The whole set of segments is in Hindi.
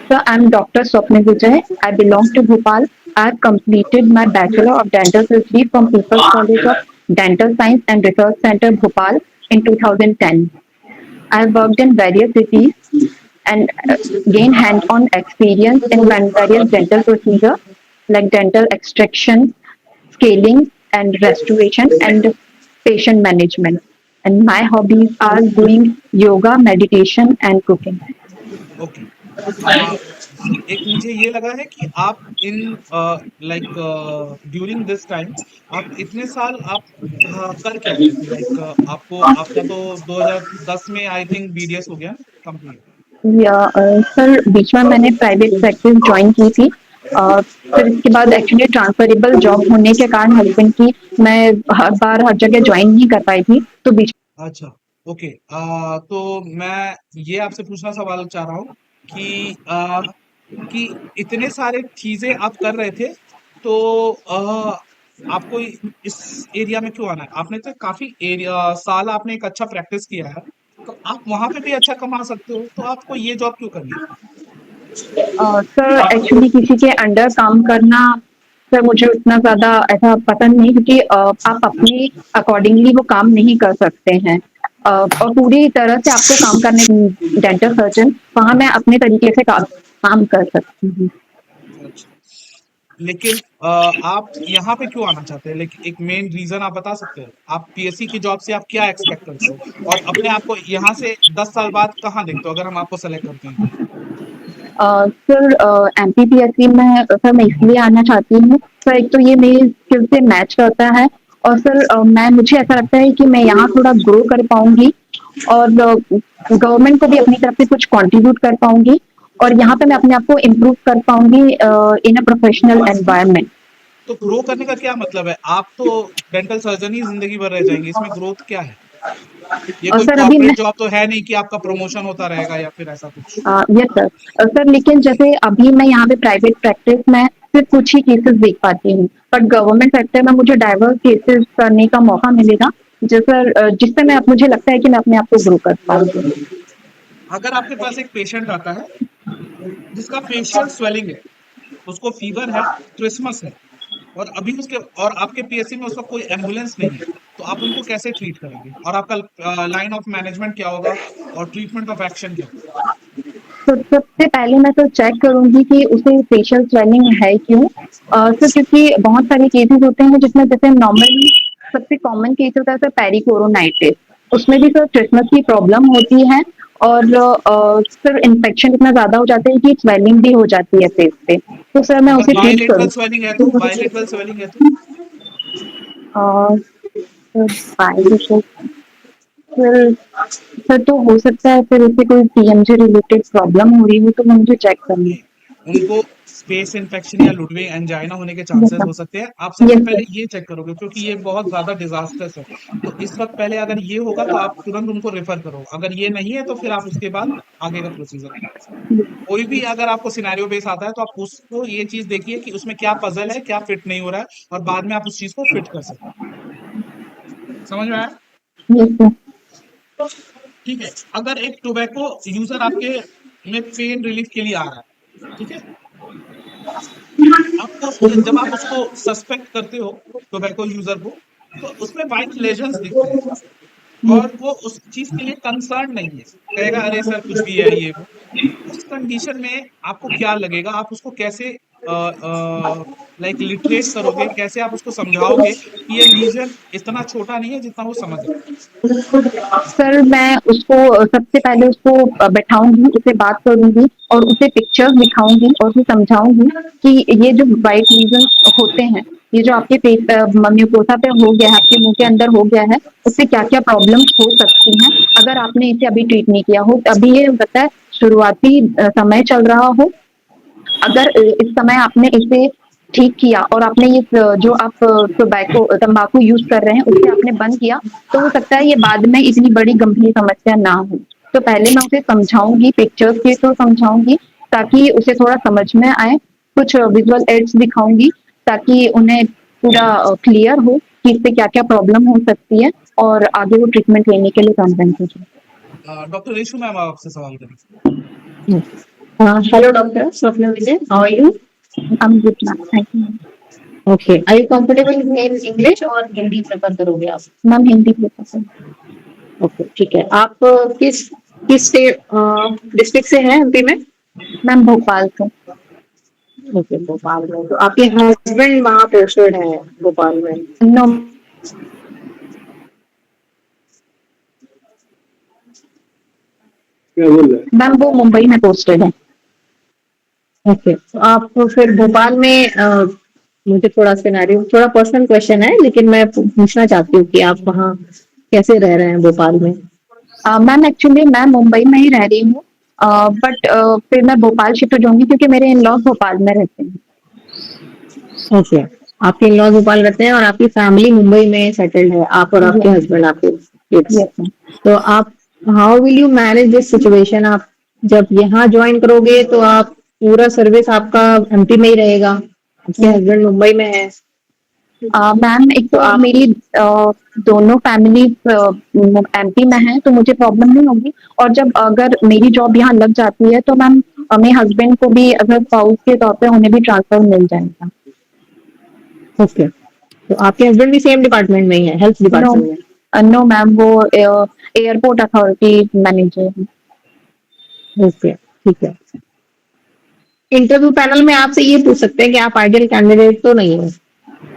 So I'm Dr. Swapnil Vijay. I belong to Bhopal. I've completed my Bachelor of Dental Surgery from People's College of Dental Science and Research Center, Bhopal in 2010. I've worked in various cities and gained hands-on experience in various dental procedures like dental extraction, scaling, and restoration, and patient management. And my hobbies are doing yoga, meditation, and cooking. Okay. आ, एक मुझे ये लगा है कि आप in like during this time आप इतने साल आप कर क्या रहे थे? लाइक आपको आपका तो 2010 में आई थिंक बीडीएस हो गया कंप्लीट। या सर बीच में मैंने प्राइवेट प्रैक्टिस ज्वाइन की थी। फिर इसके बाद एक्चुअली ट्रांसफरेबल जॉब होने के कारण हस्बैंड की मैं हर बार हर जगह ज्वाइन नहीं कर पाई थी तो बीच अच्छा, ओके। तो मैं ये आपसे पूछना सवाल चाह रहा हूँ कि कि इतने सारे चीजें आप कर रहे थे, तो आपको इस एरिया में क्यों आना है? आपने तो काफी एरिया साल आपने एक अच्छा प्रैक्टिस किया है, तो आप वहां पे भी अच्छा कमा सकते हो, तो आपको ये जॉब क्यों करनी सर एक्चुअली किसी के अंडर काम करना सर मुझे उतना ज़्यादा ऐसा पसंद नहीं क्योंकि आप अपने अकॉर्डिंगली वो काम नहीं कर सकते हैं। और पूरी तरह से आपको काम करने डेंटल सर्जन वहाँ मैं अपने तरीके से काम कर सकती हूँ। है? लेकिन आप यहाँ पे क्यों आना चाहते हैं? लेकिन एक मेन रीजन आप बता सकते हैं? आप पीएससी की जॉब से आप क्या एक्सपेक्ट करते हो और अपने आप को यहाँ से 10 साल बाद कहाँ देखते हो अगर हम आपको सेलेक्ट करते हैं तो? सर एमपीपीएससी में सर मैं इसलिए आना चाहती हूँ सर एक तो ये मेरी स्किल से मैच करता है और सर मैं मुझे ऐसा लगता है कि मैं यहाँ थोड़ा ग्रो कर पाऊंगी और गवर्नमेंट को भी अपनी तरफ से कुछ कंट्रीब्यूट कर पाऊंगी और यहाँ पे मैं अपने आप को इम्प्रूव कर पाऊंगी इन अ प्रोफेशनल एनवायरनमेंट। तो ग्रो करने का क्या मतलब है? आप तो डेंटल सर्जन ही जिंदगी भर रह जाएंगे, इसमें ग्रोथ क्या है? ये और कोई सर अभी मैं कॉर्पोरेट जॉब तो है नहीं कि आपका प्रमोशन होता रहेगा या फिर ऐसा कुछ। Yes sir. सर लेकिन जैसे अभी मैं यहाँ पे प्राइवेट प्रैक्टिस में सिर्फ कुछ ही केसेस देख पाती हूँ बट गवर्नमेंट सेक्टर में मुझे डाइवर्स केसेस करने का मौका मिलेगा जो सर जिससे मैं मुझे लगता है कि मैं अपने आप को ग्रो कर पाऊंगी। अगर आपके पास एक पेशेंट आता है जिसका फेशियल स्वेलिंग है, उसको फीवर है, क्रिसमस है, और अभी उसके और आपके पीएससी में उसका कोई एम्बुलेंस नहीं है, तो आप उनको कैसे ट्रीट करेंगे और आपका लाइन ऑफ मैनेजमेंट क्या होगा और ट्रीटमेंट ऑफ एक्शन क्या होगा? तो सबसे पहले मैं तो चेक करूंगी कि उसे फेशियल स्वेलिंग है क्यों। सर क्योंकि बहुत सारे केसेस होते हैं जिसमें जैसे नॉर्मली सबसे कॉमन केस होता है सर पेरिकोरोनाइटिस उसमें भी सर क्रिसमस की प्रॉब्लम होती है और सर इन्फेक्शन इतना ज्यादा हो जाता है कि स्वेलिंग भी हो जाती है फेस पे तो सर मैं अगर उसे ट्रीट बायलेटरल करूँ। स्वेलिंग है तो बायलेटरल स्वेलिंग है तो सर फिर सर तो हो सकता है फिर उसे कोई टीएमजे रिलेटेड प्रॉब्लम हो रही हो तो मैं मुझे चेक करना। नहीं, उनको स्पेस इन्फेक्शन या लुडविग एंजाइना होने के यस चांसेस सर। हो सकते हैं। आप सबसे यस पहले सर। ये चेक करोगे क्योंकि ये बहुत ज्यादा डिजास्टर्स है। तो इस वक्त पहले अगर ये होगा तो आप तुरंत उनको रेफर करो, अगर ये नहीं है तो फिर आप उसके बाद आगे का प्रोसीजर करो। कोई भी अगर आपको सिनेरियो बेस आता है तो आप उसको ये चीज देखिए कि उसमें क्या पजल है, क्या फिट नहीं हो रहा है, और बाद में आप उस चीज को फिट कर सकते हैं। समझ में आया? Yes sir. ठीक है। अगर एक टोबैको यूजर आपके में पेन रिलीफ के लिए आ रहा है, ठीक है, आपको जब आप उसको सस्पेक्ट करते हो टोबैको यूजर को, तो उसमें वाइट लेजन्स दिखते हैं और वो उस चीज के लिए कंसर्न नहीं है, कहेगा अरे सर कुछ भी है ये वो। उस कंडीशन में आपको क्या लगेगा? आप उसको कैसे लाइक लिटरेट करोगे, कैसे आप उसको समझाओगे कि ये लीजन इतना छोटा नहीं है जितना वो समझ रहा सर मैं उसको सबसे पहले उसको बैठाऊंगी उसे बात करूंगी और उसे पिक्चर्स दिखाऊंगी और उसे समझाऊंगी कि ये जो वाइट लीजन होते हैं ये जो आपके म्यूकोसा पे हो गया है आपके मुंह के अंदर हो गया है उससे क्या क्या प्रॉब्लम्स हो सकती हैं अगर आपने इसे अभी ट्रीट नहीं किया हो अभी ये होता है शुरुआती समय चल रहा हो अगर इस समय आपने इसे ठीक किया और आपने ये जो आप टोबैको तंबाकू यूज कर रहे हैं उसे आपने बंद किया तो हो सकता है ये बाद में इतनी बड़ी गंभीर समस्या ना हो। तो पहले मैं उसे समझाऊंगी पिक्चर्स के थ्रू समझाऊंगी ताकि उसे थोड़ा समझ में आए कुछ विजुअल एड्स दिखाऊंगी ताकि उन्हें पूरा क्लियर हो कि इससे क्या क्या प्रॉब्लम हो सकती है और आगे वो ट्रीटमेंट लेने के लिए कन्विंस हो जाए। है। डॉक्टर रेशु मैम आपसे सवाल करें। Hello, Dr. Swapna Vijay. How are you? I'm good, ma'am. Thank you, ma'am. Okay. Are you comfortable in English और हिंदी प्रेफर करोगे आप? Ma'am Hindi prefer. ओके, ठीक है। आप किस किस स्टेट डिस्ट्रिक्ट से हैं एमपी में? मैम भोपाल से। ओके, भोपाल में। तो आपके हस्बैंड वहाँ पोस्टेड है भोपाल में? नो क्या बोल रहे हैं? मैम, वो मुंबई में पोस्टेड है। ओके, तो आप फिर भोपाल में मुझे थोड़ा सिनेरियो, थोड़ा पर्सनल क्वेश्चन है, लेकिन मैं पूछना चाहती हूँ कि आप वहाँ कैसे रह रहे हैं भोपाल में? मैम एक्चुअली मैं मुंबई में ही रह रही हूँ, बट फिर मैं भोपाल शिफ्ट हो जाऊंगी क्योंकि मेरे इन लॉज भोपाल में रहते हैं। ओके, आपके इन-लॉज भोपाल रहते हैं और आपकी फैमिली मुंबई में सेटल्ड है, आप और आपके हस्बैंड, आपके किड्स। Yes ma'am. तो आप how will you manage this situation? आप जब यहाँ ज्वाइन करोगे तो आप पूरा सर्विस आपका एमपी में ही रहेगा, आपके हस्बैंड मुंबई में है, मैम एक तो तो आप मेरी दोनों फैमिली एमपी में है तो मुझे प्रॉब्लम नहीं होगी। और जब अगर मेरी जॉब यहाँ लग जाती है तो मैम मेरे हस्बैंड को भी अगर स्पाउस के तौर पे उन्हें भी ट्रांसफर मिल जाएगा। ओके, तो आपके हस्बैंड भी सेम डिपार्टमेंट में ही है, हेल्थ नो डिपार्टमेंट में? नो मैम, वो एयरपोर्ट अथॉरिटी मैनेजर है। ओके, ठीक है। इंटरव्यू पैनल में आपसे ये पूछ सकते हैं कि आप आइडियल कैंडिडेट तो नहीं है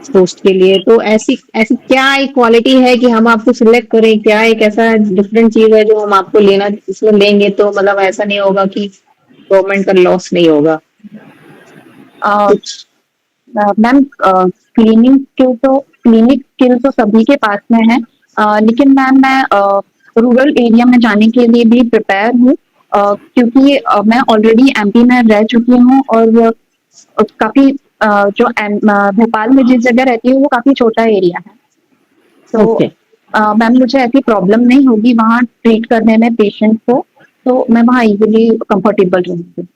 पोस्ट के लिए, तो ऐसी ऐसी क्या एक क्वालिटी है कि हम आपको सिलेक्ट करें? क्या एक ऐसा डिफरेंट चीज है जो हम आपको लेना, इसमें लेंगे तो मतलब ऐसा नहीं होगा कि गवर्नमेंट का लॉस नहीं होगा कुछ? मैम क्लिनिक स्किल तो सभी के पास में है, लेकिन मैम मैं रूरल एरिया में जाने के लिए भी प्रिपेयर हूँ, क्योंकि मैं ऑलरेडी एमपी में रह चुकी हूँ और काफी भोपाल में जिस जगह रहती हूँ वो काफी छोटा एरिया है। तो ओके, मैम मुझे ऐसी प्रॉब्लम नहीं होगी वहाँ ट्रीट करने में पेशेंट को, तो मैं वहाँ इजीली कंफर्टेबल रहूंगी।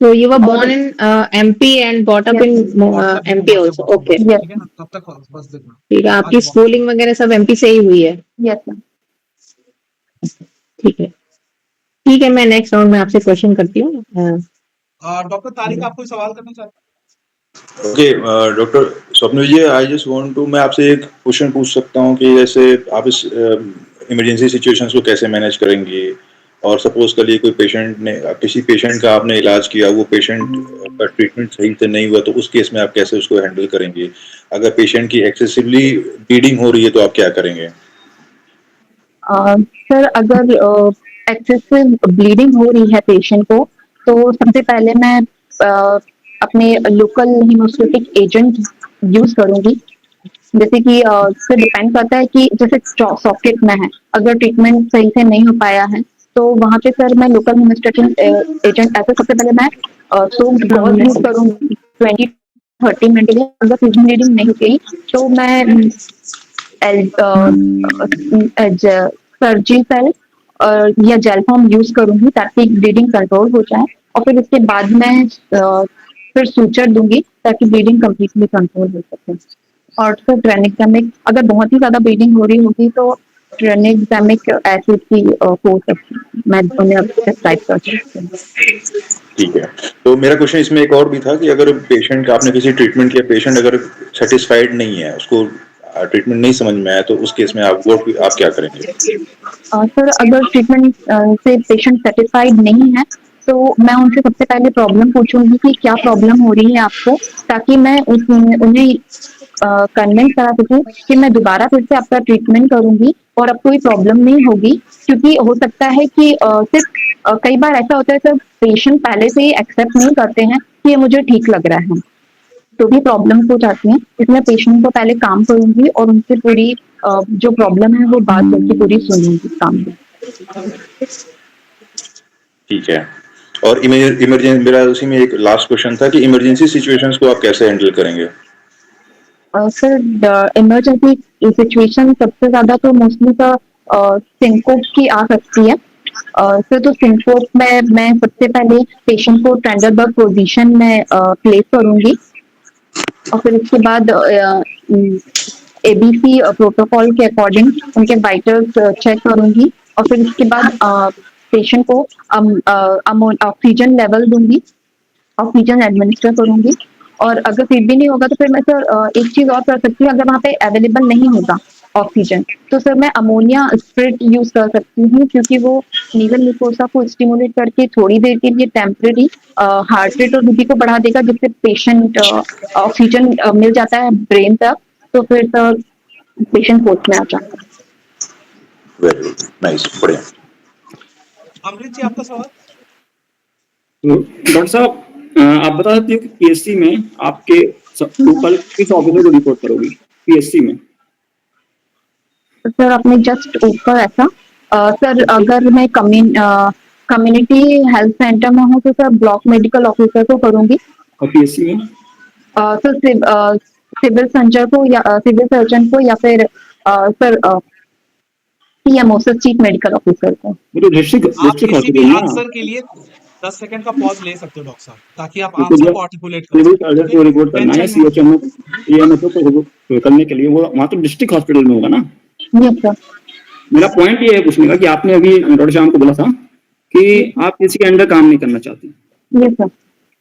तो यू वर और born in MP and brought up yes in WhatsApp group MP WhatsApp also? Group okay, WhatsApp, yes ठीक है ना? तब तक बस देखना। ठीक है। आज आपकी बहुत स्कूलिंग वगैरह सब एमपी से ही हुई है? Yes ma'am. ठीक है, ठीक है। मैं नेक्स्ट राउंड में आपसे क्वेश्चन करती हूँ। डॉक्टर तारिक, आप कोई सवाल करना चाहते okay doctor Swapna Vijay, I just want to, मैं आपसे एक क्वेश्चन पूछ सकता हूँ कि जैसे आप इस इमरजेंसी सिचुएशंस को कैसे मैनेज करेंगे? और सपोज करिए कोई पेशेंट ने, किसी पेशेंट का आपने इलाज किया, वो पेशेंट का ट्रीटमेंट सही से नहीं हुआ, तो उस केस में आप कैसे उसको हैंडल करेंगे? अगर पेशेंट की एक्सेसिवली ब्लीडिंग हो रही है तो आप क्या करेंगे? सर अगर एक्सेसिव ब्लीडिंग हो रही है पेशेंट को तो सबसे पहले मैं अपने लोकल हीमोस्टेटिक एजेंट यूज करूंगी। जैसे कि फिर डिपेंड करता है कि जैसे सॉकेट में है, अगर ट्रीटमेंट सही से नहीं हो पाया है तो वहाँ पे सर मैं लोकल हीमोस्टेटिक एजेंट ऐसे सबसे पहले मैं सोक्ड गॉज यूज करूंगी 20-30 मिनट के लिए। अगर फिजिकल ब्लीडिंग नहीं हुई तो मैं सर्जिकल या जेल फॉर्म यूज करूंगी ताकि ब्लीडिंग कंट्रोल हो जाए, और फिर उसके बाद मैं फिर सूचर दूंगी ताकि ब्लीडिंग कंप्लीटली कंट्रोल हो सके। और फिर ट्रेनिक्सेमिक, अगर बहुत ही ज्यादा ब्लीडिंग हो रही होगी तो ट्रेनिक्सेमिक एसिड की हो सकती है, मैं उन्हें प्रेस्क्राइब कर सकती हूँ। ठीक है, तो मेरा क्वेश्चन इसमें एक और भी था कि अगर पेशेंट का आपने किसी ट्रीटमेंट किया, पेशेंट अगर सेटिस्फाइड नहीं है, उसको ट्रीटमेंट नहीं समझ में आया, तो उस केस में आप क्या करेंगे? सर अगर ट्रीटमेंट से पेशेंट सेटिस्फाइड नहीं है तो मैं उनसे सबसे पहले प्रॉब्लम पूछूंगी कि क्या प्रॉब्लम हो रही है आपको, ताकि मैं उन्हें कन्विंस करा सकूं कि मैं दोबारा फिर से आपका ट्रीटमेंट करूंगी और अब कोई प्रॉब्लम नहीं होगी। क्योंकि हो सकता है कि सिर्फ कई बार ऐसा होता है सर, पेशेंट पहले से ही एक्सेप्ट नहीं करते हैं कि ये मुझे ठीक लग रहा है, तो भी प्रॉब्लम्स हो जाती हैं। इसलिए पेशेंट को पहले काम करूंगी और उनसे पूरी जो प्रॉब्लम है वो बात उनकी पूरी सुनूंगी काम में। ठीक है, और इमरजेंसी, मेरा उसी में एक लास्ट क्वेश्चन था कि इमरजेंसी सिचुएशंस को आप कैसे हैंडल करेंगे? सर इमरजेंसी सिचुएशन सबसे ज्यादा तो मोस्टली तो सिंकोप की आ सकती है। सर तो सिंकोप में मैं सबसे पहले पेशेंट को ट्रेंडरबर्ग पोजीशन में प्लेस करूंगी, और फिर उसके बाद एबीसी प्रोटोकॉल के अकॉर्डिंग उनके वाइटल्स चेक करूंगी, और फिर उसके बाद पेशेंट को ऑक्सीजन लेवल दूंगी, ऑक्सीजन एडमिनिस्टर करूंगी। और अगर फिर भी नहीं होगा तो फिर मैं सर एक चीज और कर सकती हूँ, अगर वहाँ पे अवेलेबल नहीं होगा ऑक्सीजन तो सर मैं अमोनिया स्प्रिट यूज कर सकती हूँ, क्योंकि वो नीजल म्यूकोसा को स्टिमुलेट करके थोड़ी देर के लिए टेम्परेरी हार्ट रेट और बीपी को बढ़ा देगा, जिससे पेशेंट ऑक्सीजन मिल जाता है ब्रेन तक, तो फिर सर पेशेंट होश में आ जाता है। वेरी गुड, नाइस, बढ़िया। अमृत जी, आपका सवाल। तो डॉक्टर साहब, आप बता सकते हो कि पीएससी में आपके ऊपर किस ऑफिसर को रिपोर्ट करोगी पीएससी में? सर अपने जस्ट ऊपर ऐसा सर अगर मैं कम्युनिटी हेल्थ सेंटर में हूँ तो सर ब्लॉक मेडिकल ऑफिसर को करूंगी। और पीएससी में? सर सिविल सर्जन को या सिविल सर्जन को, या फिर sir PMO sir chief medical officer को। वो तो डिस्ट्रिक्ट आप डिस्ट्रिक्ट किसी भी हॉस्पिटल ना। आंसर के लिए 10 सेकंड का पॉज ले सकते हो डॉक्टर साहब, ताकि आप तो आंसर जब को आर्टिकुलेट कर सिविल सकें, सर्जन ठीक को है? रिपोर्ट करना है टेंशन में सीएचएमओ पीएमओ को करने के लिए वो वहाँ तो डिस्ट्रिक्ट हॉस्पिटल में होगा ना। Yes sir. मेरा पॉइंट ये है पूछने का कि आपने अभी डॉक्टर शाम को बोला था कि आप किसी के अंडर काम नहीं करना चाहती, यस सर।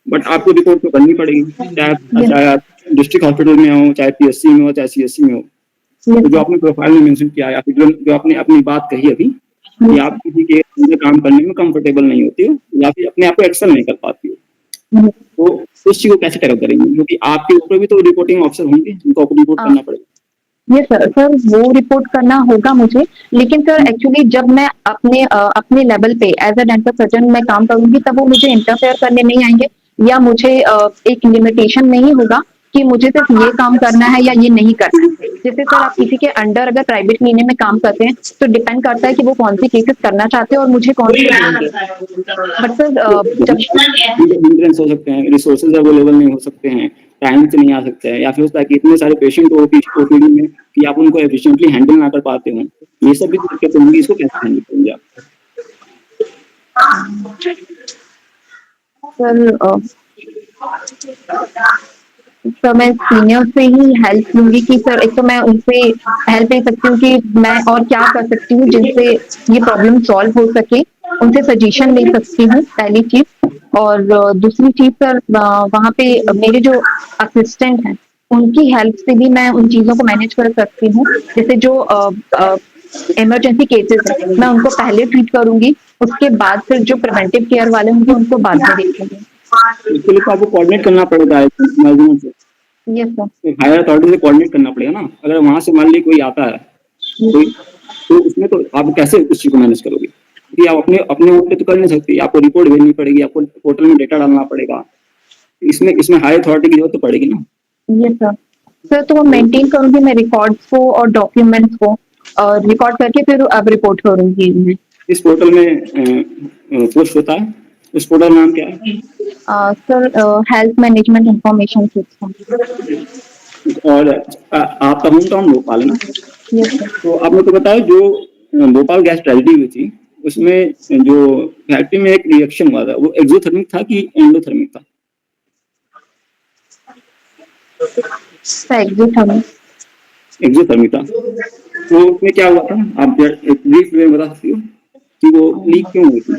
बट आपको रिपोर्ट तो करनी पड़ेगी, चाहे आप डिस्ट्रिक्ट हॉस्पिटल में हो, चाहे पीएससी में हो, चाहे सीएससी में हो। तो जो आपने प्रोफाइल में मेंशन किया है, या फिर जो आपने अपनी बात कही अभी कि आप किसी के अंदर काम करने में कंफर्टेबल नहीं होती हो या फिर अपने आप को एक्सेल नहीं कर पाती हो, तो उस चीज को कैसे टैकल करेंगे? क्योंकि आपके ऊपर भी तो रिपोर्टिंग ऑफिसर होंगे जिनको आपको रिपोर्ट करना पड़ेगा। Yes sir. सर वो रिपोर्ट करना होगा मुझे, लेकिन सर एक्चुअली जब मैं अपने लेवल पे एज अ डेंटल सर्जन मैं काम करूंगी तब वो मुझे इंटरफेयर करने नहीं आएंगे, या मुझे एक लिमिटेशन नहीं होगा कि मुझे सिर्फ ये काम करना है या ये नहीं करना है। जैसे सर आप किसी के अंडर अगर प्राइवेट क्लिनिक में काम करते हैं तो डिपेंड करता है कि वो कौन सी केसेस करना चाहते हैं और मुझे कौन से देंगे। बट सर जब हिंड्रेंस हो सकते हैं, रिसोर्सेज अवेलेबल नहीं हो सकते हैं, टाइम से नहीं आ सकते हैं, या फिर होता है कि इतने सारे पेशेंट ओपीडी में कि आप उनको एफिशिएंटली हैंडल ना कर पाते हो, ये सब भी दिक्कतें होंगी। इसको कैसे हैंडल करेंगे आप? सर तो मैं सीनियर से ही हेल्प लूंगी कि सर एक तो मैं उनसे हेल्प ले सकती हूँ कि मैं और क्या कर सकती हूँ जिनसे ये प्रॉब्लम सॉल्व हो सके, उनसे सजेशन ले सकती हूँ पहली चीज। और दूसरी चीज सर वहाँ पे मेरे जो असिस्टेंट हैं उनकी हेल्प से भी मैं उन चीजों को मैनेज कर सकती हूँ। जैसे जो इमरजेंसी केसेस है मैं उनको पहले ट्रीट करूंगी, उसके बाद फिर जो प्रिवेंटिव केयर वाले होंगे उनको बाद में देखेंगे। इसके लिए तो आपको कोऑर्डिनेट करना पड़ेगा मैनेजमेंट से, यस सर। हायर अथॉरिटी से कोऑर्डिनेट करना पड़ेगा ना। अगर वहां से मान लीजिए कोई आता है कोई, तो उसमें तो आप कैसे उस चीज को मैनेज करोगे? क्योंकि आप अपने अपने ओर पे तो कर नहीं सकते, आपको रिपोर्ट भेजनी पड़ेगी, आपको पोर्टल में डेटा डालना पड़ेगा। इसमें हाई अथॉरिटी की जरूरत तो पड़ेगी ना। Yes sir. सर तो मेंटेन करूंगी मैं रिकॉर्ड्स को और डॉक्यूमेंट्स को, और रिकॉर्ड करके फिर अब रिपोर्ट करूंगी इनमें। इस पोर्टल में पोस्ट होता है, उस पोर्टल का नाम क्या है? Sir health management information system. और आपका होम टाउन भोपाल है ना? Yes sir. तो आपने तो बताया जो भोपाल गैस ट्रेजेडी हुई थी उसमें जो फैक्ट्री में एक रिएक्शन हुआ था वो एक्सोथर्मिक था कि एंडोथर्मिक था? एक्सोथर्मिक था। तो उसमें क्या हुआ था, आप एक ब्रीफ में बता सकती हो कि वो लीक क्यों हुई थी?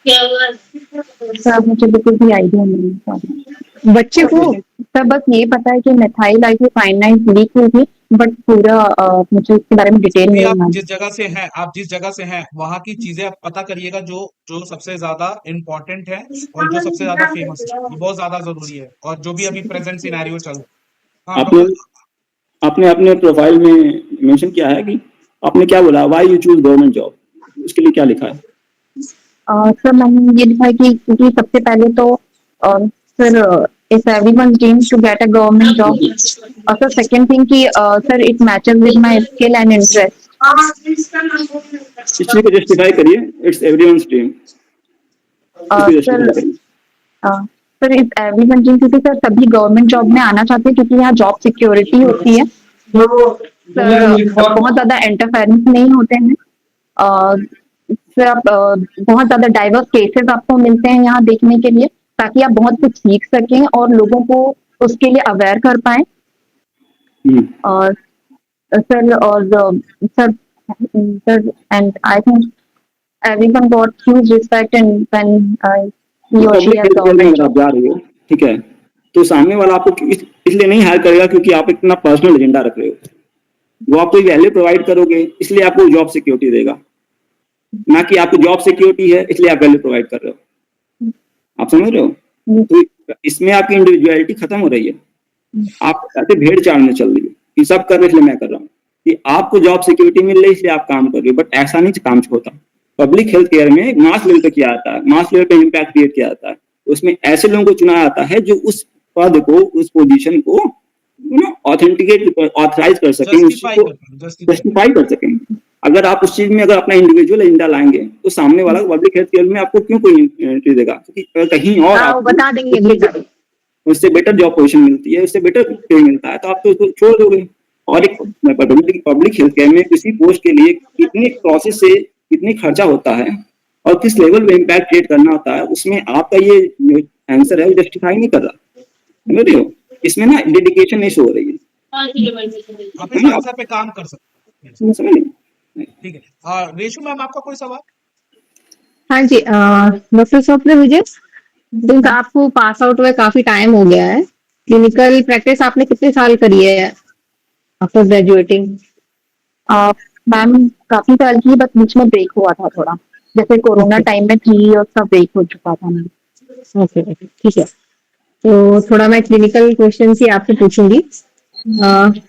सर मुझे बिल्कुल भी आइडिया नहीं है सर। बच्चे को सर बस ये पता है कि मेथाइल आइसोसाइनाइड लीक हुई थी, बट पूरा मुझे इसके बारे में डिटेल अभी नहीं आप मालूम। जिस जगह से हैं वहां की चीजें आप पता करिएगा जो जो सबसे ज्यादा इम्पोर्टेंट है और जो सबसे ज्यादा फेमस है, ये बहुत ज्यादा जरूरी है। और जो भी अभी प्रेजेंट सिनेरियो चल रहा है। हाँ आपने डॉक्टर। आपने अपने प्रोफाइल में मेंशन किया है कि आपने क्या बोला, why you choose government job, उसके लिए क्या लिखा है? सर मैंने ये लिखा है कि क्योंकि सबसे पहले तो sir it's everyone's dream to get a government job, और सर सेकंड थिंग कि sir it matches with my skill and interest. इस चीज को जस्टिफाई करिए, इट्स एवरीवन्स ड्रीम, इसको सर जस्टिफाई करिए। सर इट्स एवरीवन ड्रीम, क्योंकि सर सभी गवर्नमेंट जॉब में आना चाहते हैं क्योंकि यहाँ जॉब सिक्योरिटी होती है। सर बहुत ज्यादा इंटरफेरेंस नहीं होते हैं। सर आप बहुत ज्यादा डाइवर्स केसेस आपको मिलते हैं यहाँ देखने के लिए, ताकि आप बहुत कुछ सीख सकें और लोगों को उसके लिए अवेयर कर पाए। और sir sir sir and I think everyone got huge respect and when he or she public has health care में government अगर आप job. जा रहे हो, ठीक है, तो सामने वाला आपको इसलिए नहीं हायर करेगा क्योंकि आप इतना पर्सनल एजेंडा रख रहे हो। वो आपको वैल्यू प्रोवाइड करोगे इसलिए आपको जॉब सिक्योरिटी देगा, ना कि आपको जॉब सिक्योरिटी है इसलिए आप वैल्यू प्रोवाइड कर रहे हो। आप समझ रहे हो? तो इसमें आपकी इंडिविजुअलिटी खत्म हो रही है। आप ऐसे भेड़ चाल में चल रही हो कि सब कर रहे इसलिए मैं कर रहा हूँ, कि आपको जॉब सिक्योरिटी मिल रही है इसलिए आप काम कर रहे हो, बट ऐसा नहीं काम होता। पब्लिक हेल्थ केयर में मास लेवल पे किया जाता है, मास लेवल पे इम्पैक्ट क्रिएट किया जाता है। उसमें ऐसे लोगों को चुना जाता है जो उस पद को, उस पोजीशन को ऑथेंटिकेट ऑथराइज कर सकें, जस्टिफाई कर सकें। अगर आप उस चीज में अगर अपना इंडिविजुअल एजेंडा लाएंगे तो सामने वाला पब्लिक हेल्थ केयर में आपको क्यों कोई एंट्री देगा? क्योंकि कहीं और हाँ, वो आपको बता देंगे उससे बेटर जॉब पोजीशन मिलती है, उससे बेटर पे मिलता है, तो आप तो उसको छोड़ दोगे। और एक पब्लिक हेल्थ केयर में किसी पोस्ट के लिए कितनी प्रोसेस से कितनी खर्चा होता है और किस लेवल पे इम्पैक्ट क्रिएट करना होता है, उसमें आपका ये जो आंसर है वो जस्टिफाई नहीं कर रहा। समझ रहे हो? इसमें ना डेडिकेशन नहीं शो हो रही है। आप इस आंसर पे काम कर सकते हैं। समझ रहे? ठीक है। रेशु मैम, आपका कोई सवाल? हाँ जी, डॉक्टर स्वप्न विजय, सिंस आपको पास आउट हुए काफी टाइम हो गया है, क्लिनिकल प्रैक्टिस आपने कितने साल करी है आफ्टर ग्रेजुएटिंग? मैम काफी साल की, बट बीच में ब्रेक हुआ था थोड़ा, जैसे कोरोना टाइम में 3 इयर्स का ब्रेक हो चुका था मैम। ओके, ठीक है। तो थोड़ा मैं क्लिनिकल क्वेश्चन ही आपसे पूछूंगी।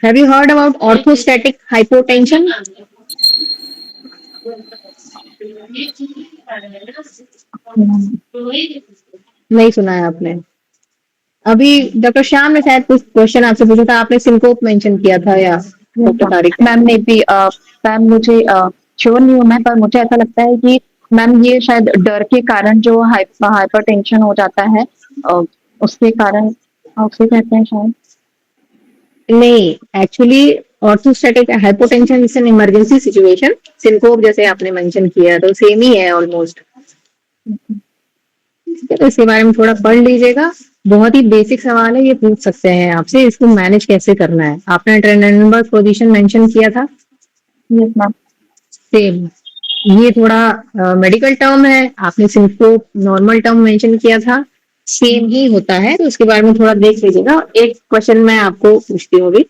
Have you heard about orthostatic hypotension? नहीं सुना है आपने? अभी डॉक्टर श्याम ने शायद कुछ क्वेश्चन आपसे पूछा था, आपने सिंकोप मेंशन किया था, या डॉक्टर तारिक? मैम ने भी मैम मुझे श्योर नहीं हूँ मैं, पर मुझे ऐसा लगता है कि मैम ये शायद डर के कारण जो हाइपरटेंशन हो जाता है, उसके कारण उसे कहते हैं शायद। नहीं, actually orthostatic hypotension is an emergency situation. Syncope जैसे आपने मेंशन किया तो सेम ही है ऑलमोस्ट। तो इसके बारे में थोड़ा पढ़ लीजिएगा, बहुत ही बेसिक सवाल है, ये पूछ सकते हैं आपसे, इसको मैनेज कैसे करना है। आपने ट्रेंडनबर्ग पोजीशन मेंशन किया था, यस मैम। सेम ये थोड़ा मेडिकल टर्म है, आपने सिंकोप नॉर्मल टर्म मेंशन किया था, सेम ही होता है, तो उसके बारे में थोड़ा देख लीजिएगा। एक क्वेश्चन मैं आपको पूछती हूँ अभी।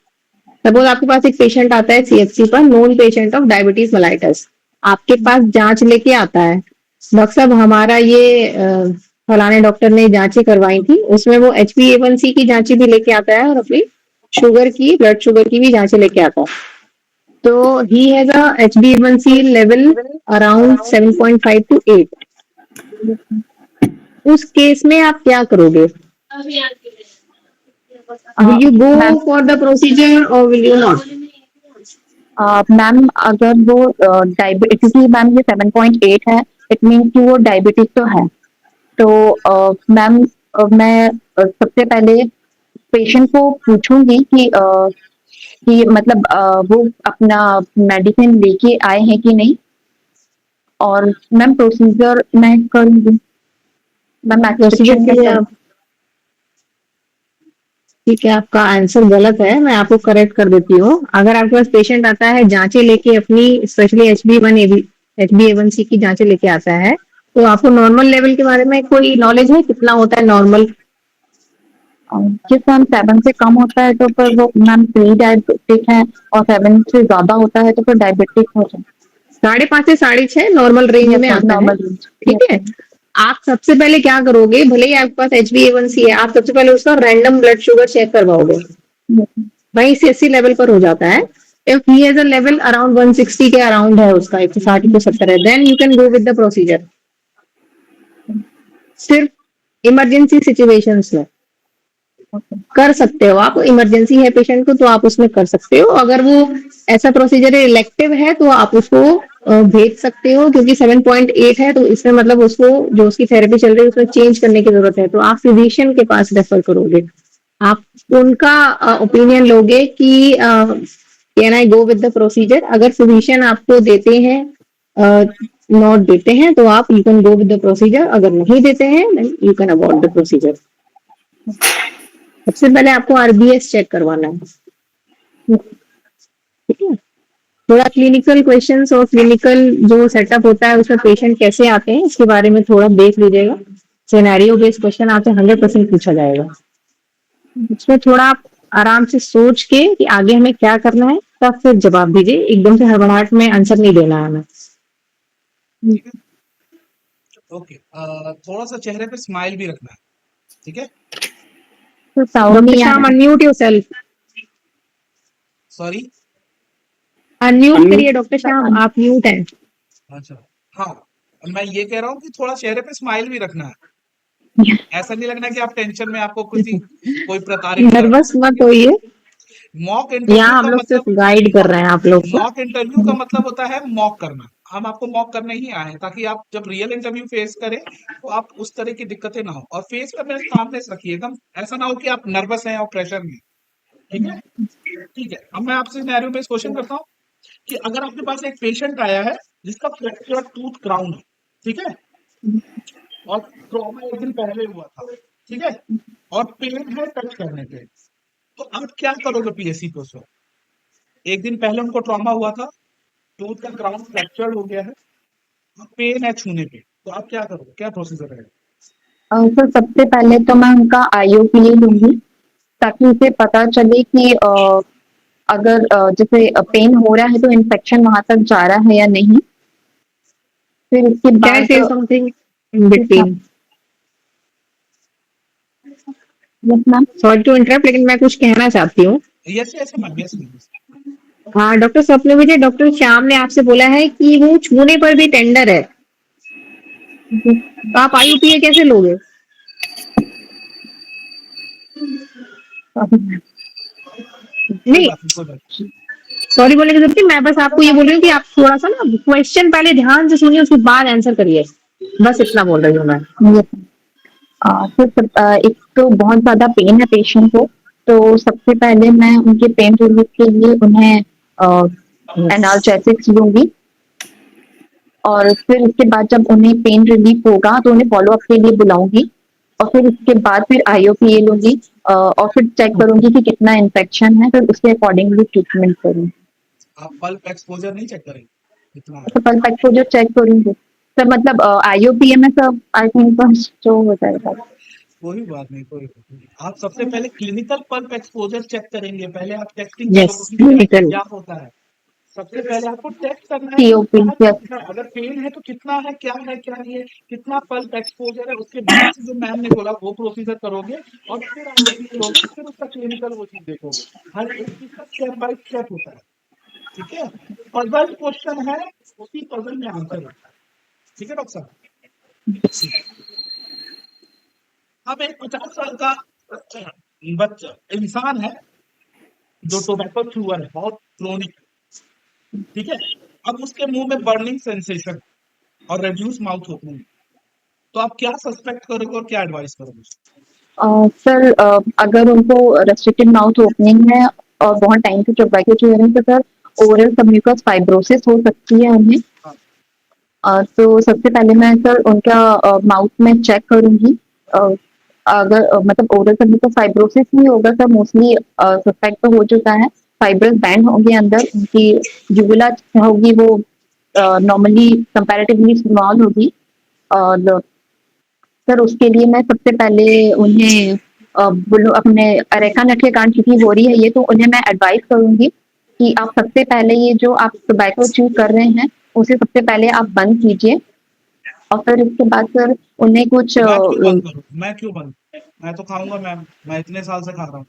सपोज आपके पास एक पेशेंट आता है सीएचसी पर, known patient of diabetes mellitus, आपके पास जांच लेके आता है, डॉक्टर साहब हमारा ये फलाने डॉक्टर ने जांचें करवाई थी, उसमें वो HbA1c की जांचें भी लेके आता है और अपनी शुगर की, ब्लड शुगर की भी जांचें लेके आता है। तो ही has a HbA1c level around 7.5 to 8। उस केस में आप क्या करोगे? Will you go for the procedure or will you not? Ma'am अगर वो डायबिटिक, क्योंकि मैम ये 7.8 है, इट मीन कि वो डायबिटिक तो है, तो मैम मैं सबसे पहले पेशेंट को पूछूंगी कि मतलब वो अपना मेडिसिन लेके आए हैं कि नहीं, और मैम प्रोसीजर मैं करूंगी। मैम प्रोसीजर के लिए आप, ठीक है, आपका आंसर गलत है, मैं आपको करेक्ट कर देती हूँ। अगर आपके पास पेशेंट आता है जांचें लेके अपनी, स्पेशली HbA1c की जांचें लेके आता है, तो आपको नॉर्मल लेवल के बारे में कोई नॉलेज है कितना होता है नॉर्मल? जिस मैम 7 से कम होता है तो फिर वो मैम प्री डायबिटिक है, और 7 से ज्यादा होता है तो फिर डायबिटिक हो जाए। 5.5 से 6.5 नॉर्मल रेंज में आता है, नॉर्मल रेंज। ठीक है। आप सबसे पहले क्या करोगे, भले ही आपके पास HbA1c है, आप सबसे पहले उसका रैंडम ब्लड शुगर चेक करवाओगे, वही CSC लेवल पर हो जाता है। If he has a level around 160 के अराउंड है, उसका 160 to 70 है, then you can go with the procedure. सिर्फ इमरजेंसी सिचुएशंस में कर सकते हो आप, इमरजेंसी है पेशेंट को तो आप उसमें कर सकते हो। अगर वो ऐसा प्रोसीजर इलेक्टिव है तो आप उसको भेज सकते हो, क्योंकि 7.8 है तो इसमें मतलब उसको जो उसकी थेरेपी चल रही है उसमें चेंज करने की जरूरत है, तो आप फिजिशियन के पास रेफर करोगे, आप उनका ओपिनियन लोगे कि can I go with the procedure. अगर फिजिशियन आपको देते हैं, नोट देते हैं, तो आप you can go with the procedure, अगर नहीं देते हैं then you can avoid the procedure. सबसे पहले आपको RBS चेक करवाना है, ठीक है। थोड़ा क्लिनिकल क्वेश्चंस और क्लिनिकल जो सेटअप होता है उसमें पेशेंट कैसे आते हैं इसके बारे में थोड़ा देख लीजिएगा। सिनेरियो बेस्ड क्वेश्चन आपसे 100% पूछा जाएगा। उसमें थोड़ा आप आराम से सोच के कि आगे हमें क्या करना है तब फिर जवाब दीजिए, एकदम से हड़बड़ाहट में आंसर नहीं देना है हमें। ठीक है, ओके। थोड़ा सा चेहरे पे स्माइल भी रखना है, ठीक है। तो साउंड डॉक्टर नहीं आ श्याम रहा है। Unmute yourself, sorry. Unmute unmute करिए डॉक्टर श्याम, आप म्यूट हैं। अच्छा, हाँ, मैं ये कह रहा हूँ कि थोड़ा चेहरे पे स्माइल भी रखना है। ऐसा नहीं लगना कि आप टेंशन में आपको कोई प्रताड़ित कर रहा है, नर्वस मत ठीक है। होइए, मॉक यहाँ इंटरव्यू हम का लोग सिर्फ मतलब गाइड कर रहे हैं आप लोग को। मॉक इंटरव्यू का मतलब होता है मॉक करना। हम आपको मॉक करने ही आए हैं ताकि आप जब रियल इंटरव्यू फेस करें तो आप उस तरह की दिक्कतें ना हो, और फेस पे मेरे कामनेस रखिए एकदम, ऐसा ना हो कि आप नर्वस हैं और प्रेशर में, ठीक है। ठीक है, अब मैं आपसे सिनेरियो बेस्ड क्वेश्चन करता हूँ कि अगर आपके पास एक पेशेंट आया है जिसका फ्रैक्चर टूथ क्राउन है, ठीक है, और ट्रॉमा एक दिन पहले हुआ था, ठीक है, और पेन है टच करने पे, तो अब क्या करोगे पीएससी पे उस वक्त? एक दिन पहले उनको ट्रॉमा हुआ था, टूथ का क्राउन फ्रैक्चर हो गया है, अब पेन है छूने पे, तो आप क्या करोगे, क्या प्रोसीजर रहेगा? सर सबसे पहले तो मैं उनका आईओपीए लूंगी ताकि उसे पता चले कि अगर जैसे पेन हो रहा है तो इन्फेक्शन वहां तक जा रहा है या नहीं। फिर उसके कैन आई बाद से something in between? Yes ma'am. Sorry to interrupt, लेकिन मैं कुछ कहना चाहती हूँ। Yes yes ma'am, yes yes. हाँ डॉक्टर स्वप्न विजय, डॉक्टर श्याम ने आपसे बोला है कि वो छूने पर भी टेंडर है, तो आप आईयूपीए कैसे लोगे? कोई नहीं, बात नहीं, कोई बात सॉरी बोलने की जरूरत नहीं, मैं बस आपको ये बोल रही हूँ कि आप थोड़ा सा ना क्वेश्चन पहले ध्यान से सुनिए, उसके बाद आंसर करिए, बस इतना बोल रही हूँ मैं। एक तो बहुत ज्यादा पेन है पेशेंट को, तो सबसे पहले मैं उनके पेन रिलीफ के लिए उन्हें एनाल्जेसिक्स दूंगी, और फिर उसके बाद जब उन्हें पेन रिलीफ होगा तो उन्हें फॉलो अप के लिए बुलाऊंगी, और फिर उसके बाद फिर आईओपीए लूंगी, और फिर चेक करूंगी कि कितना इन्फेक्शन है, फिर उसके अकॉर्डिंगली ट्रीटमेंट करूंगी। नहीं। आप पल्प एक्सपोजर नहीं चेक करेंगे इतना है। तो पल्प एक्सपोजर चेक करूंगी सर, मतलब आईओपीए में सब आई थिंक जो हो जाएगा। कोई बात नहीं, कोई बात नहीं। आप सबसे पहले क्लिनिकल पल्प एक्सपोजर चेक करेंगे, पहले आप टेस्टिंग यस, करोगे कि क्या क्लिनिकल। क्या होता है। सबसे पहले आपको टेस्ट करना है कि सीओपी क्या यस। चीज है, अगर पेन है तो कितना है, क्या है, क्या नहीं है, कितना पल्प एक्सपोजर है, उसके बाद से जो मैम ने बोला वो प्रोसीजर करोगे, और फिर आईओपी लोगे, फिर उसका क्लिनिकल वो चीज देखोगे। हर एक चीज का स्टेप बाय स्टेप होता है, ठीक है। पजल क्वेश्चन है, उसी पजल में आंसर होता है, ठीक है डॉक्टर साहब। अब एक 50 साल का बच्चा इंसान है जो टोबैको चूअर है, बहुत क्रोनिक, ठीक है। अब उसके मुंह में बर्निंग सेंसेशन और रेड्यूस माउथ ओपनिंग, तो आप क्या सस्पेक्ट करोगे और क्या एडवाइस करोगे? सर अगर उनको रेस्ट्रिक्टेड माउथ ओपनिंग है और बहुत टाइम से टोबैको चू रहे हैं तो सर ओरल सम्यूकस फाइब्रोसिस हो सकती है उन्हें। हाँ, तो सबसे पहले मैं सर उनका माउथ में चेक करूंगी, अगर मतलब ओरल सम्यूकस फाइब्रोसिस नहीं होगा सर, मोस्टली सस्पेक्ट तो हो चुका है, फाइब्रस बैंड होंगे अंदर, उनकी जुगुला होगी वो नॉर्मली कंपैरेटिवली स्मॉल होगी, और सर उसके लिए मैं सबसे पहले उन्हें अपने अरेका नट के कारण क्योंकि हो रही है ये, तो उन्हें मैं एडवाइस करूंगी कि आप सबसे पहले ये जो आप टोबैको च्यू कर रहे हैं उसे सबसे पहले आप बंद कीजिए, और फिर उसके बाद सर उन्हें कुछ मैं क्यों बंद करूं, मैं क्यों बंद, मैं तो खाऊंगा मैम, मैं इतने साल से खा रहा हूँ।